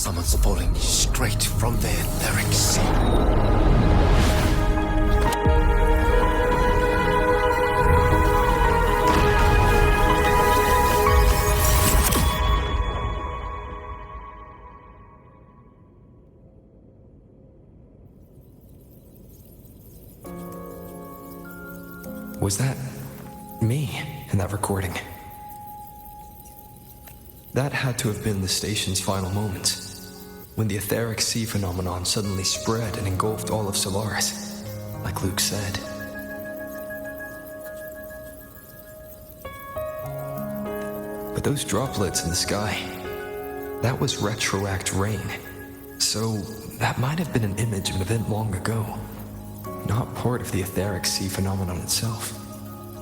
Someone's falling straight from the etheric sea. Was that me in that recording? That had to have been the station's final moments, when the etheric sea phenomenon suddenly spread and engulfed all of Solaris, like Luke said. But those droplets in the sky, that was retroact rain. So that might have been an image of an event long ago, not part of the etheric sea phenomenon itself.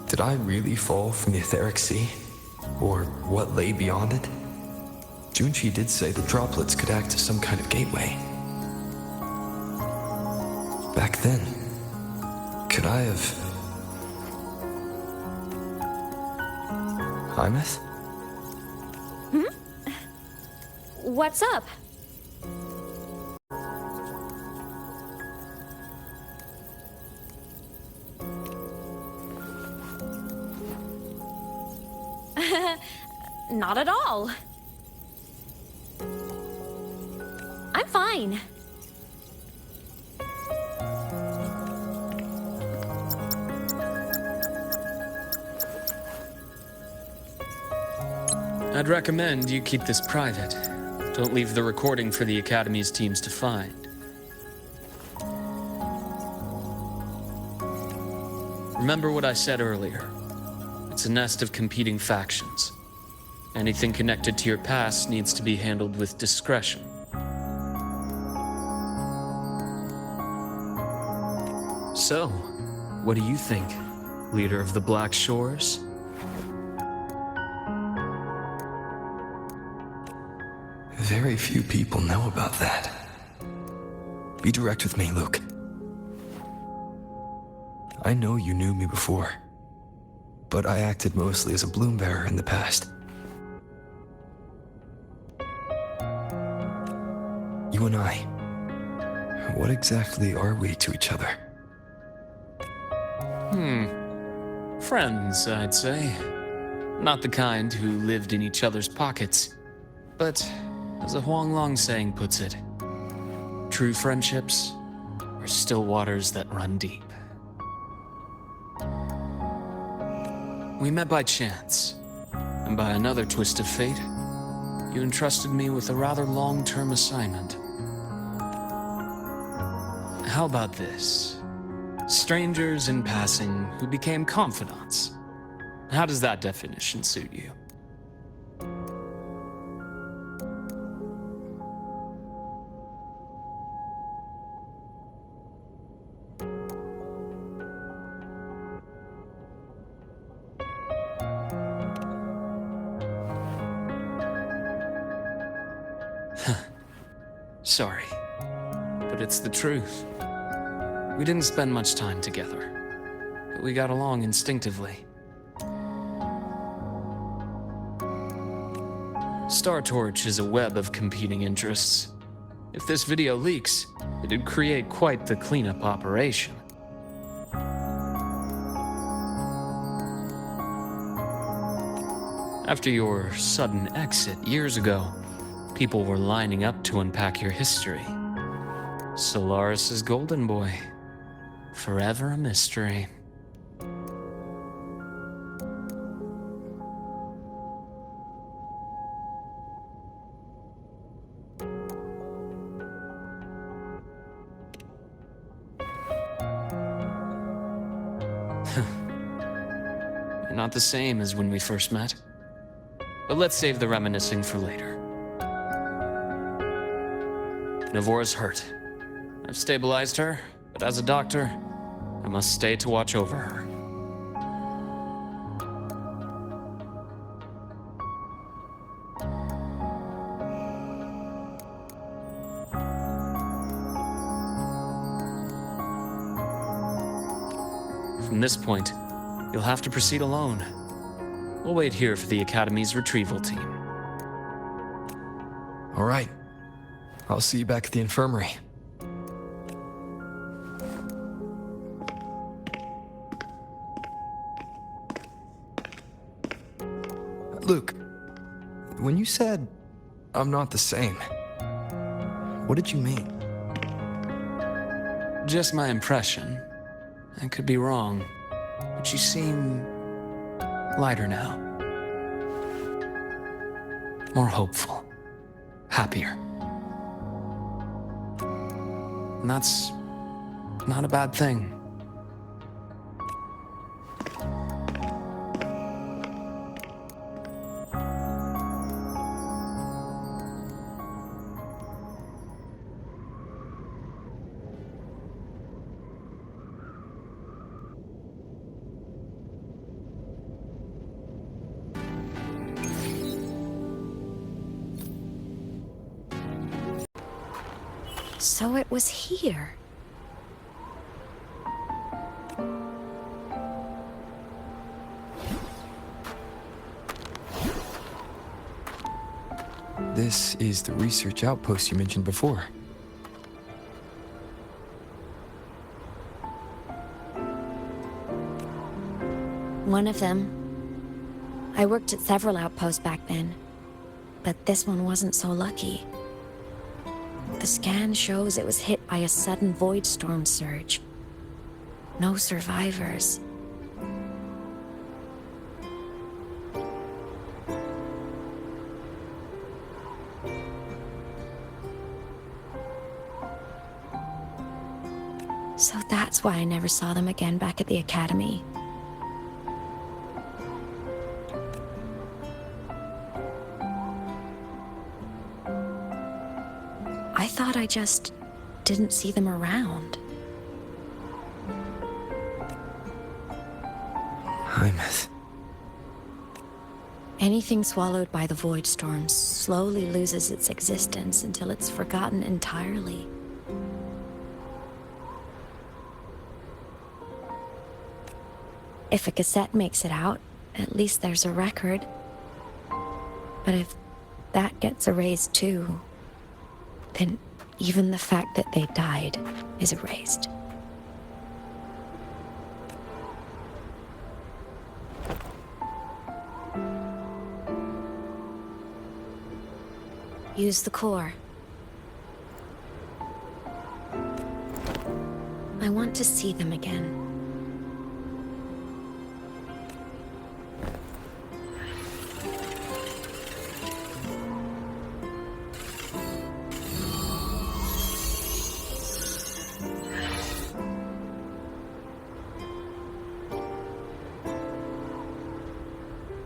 Did I really fall from the etheric sea? Or what lay beyond it? Junchi did say the droplets could act as some kind of gateway. Back then, could I have... aemeath? What's up? Not at all. I'm fine. I'd recommend you keep this private. Don't leave the recording for the Academy's teams to find. Remember what I said earlier. It's a nest of competing factions. Anything connected to your past needs to be handled with discretion. So, what do you think, leader of the Black Shores? Very few people know about that. Be direct with me, Luke. I know you knew me before, but I acted mostly as a bloom bearer in the past. You and I, what exactly are we to each other? Friends, I'd say. Not the kind who lived in each other's pockets, but as a Huanglong saying puts it, true friendships are still waters that run deep. We met by chance, and by another twist of fate, you entrusted me with a rather long-term assignment. How about this? Strangers in passing who became confidants. How does that definition suit you? Sorry, but it's the truth. We didn't spend much time together, but we got along instinctively. Star Torch is a web of competing interests. If this video leaks, it'd create quite the cleanup operation. After your sudden exit years ago, people were lining up to unpack your history. Solaris's golden boy. Forever a mystery. You're not the same as when we first met. But let's save the reminiscing for later. Navora's hurt. I've stabilized her, but as a doctor, I must stay to watch over her. From this point, you'll have to proceed alone. We'll wait here for the Academy's retrieval team. All right. I'll see you back at the infirmary. Luke, when you said, I'm not the same, what did you mean? Just my impression. I could be wrong, but you seem lighter now. More hopeful. Happier. And that's not a bad thing. So it was here. This is the research outpost you mentioned before. One of them. I worked at several outposts back then, but this one wasn't so lucky. The scan shows it was hit by a sudden void storm surge. No survivors. So that's why I never saw them again back at the academy. I thought I just didn't see them around. Aemeath. Anything swallowed by the void storm slowly loses its existence until it's forgotten entirely. If a cassette makes it out, at least there's a record. But if that gets erased too, then even the fact that they died is erased. Use the core. I want to see them again.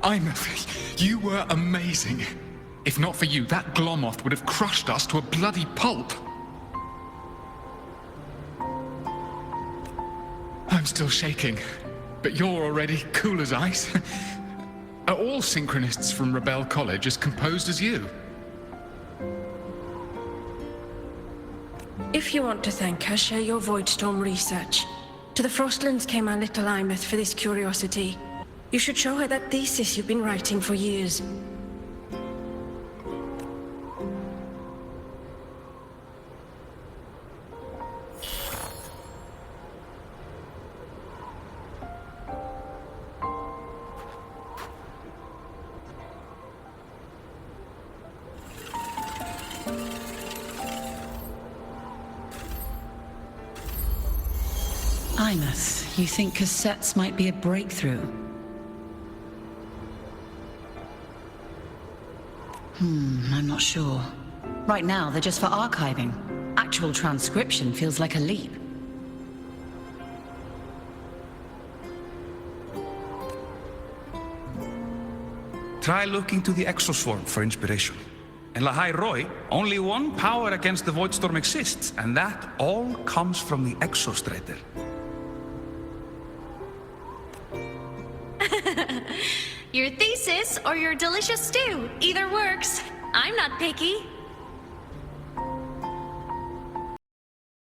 aemeath, you were amazing. If not for you, that Glomoth would have crushed us to a bloody pulp. I'm still shaking, but you're already cool as ice. Are all synchronists from Rebel College as composed as you? If you want to thank us, share your Voidstorm research. To the Frostlands came our little aemeath for this curiosity. You should show her that thesis you've been writing for years. aemeath, you think cassettes might be a breakthrough? I'm not sure. Right now, they're just for archiving. Actual transcription feels like a leap. Try looking to the exoswarm for inspiration. In Lahai Roy, only one power against the Voidstorm exists, and that all comes from the exostrator. Your thesis or your delicious stew, either works. I'm not picky.